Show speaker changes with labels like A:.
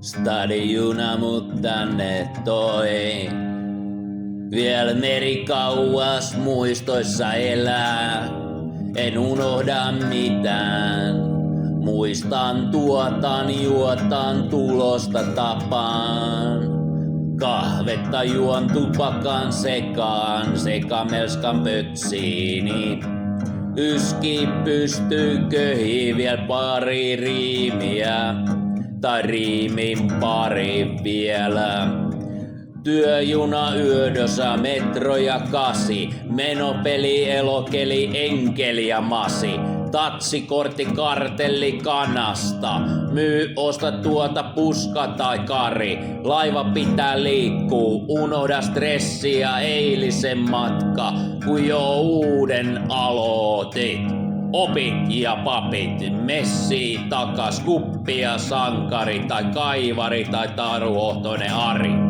A: Stadijuna mut tänne toi. Vielä meri kauas muistoissa elää. En unohda mitään. Muistan, tuotan, juotan, tulosta tapaan. Kahvetta juon tupakan sekaan, sekamelskan pötsiini. Yski pystyy köhi vielä pari riimiä, tai riimin pari vielä. Työjuna yödosa, metro ja kasi, menopeli, elokeli, enkeli ja masi. Tatsikortti, kartelli kanasta, myy, osta tuota, puska tai kari. Laiva pitää liikkuu, unohda stressi ja eilisen matka, kun jo uuden aloitit. Opit ja papit, messi takas, kuppia sankari tai kaivari tai taruohtoinen Ari.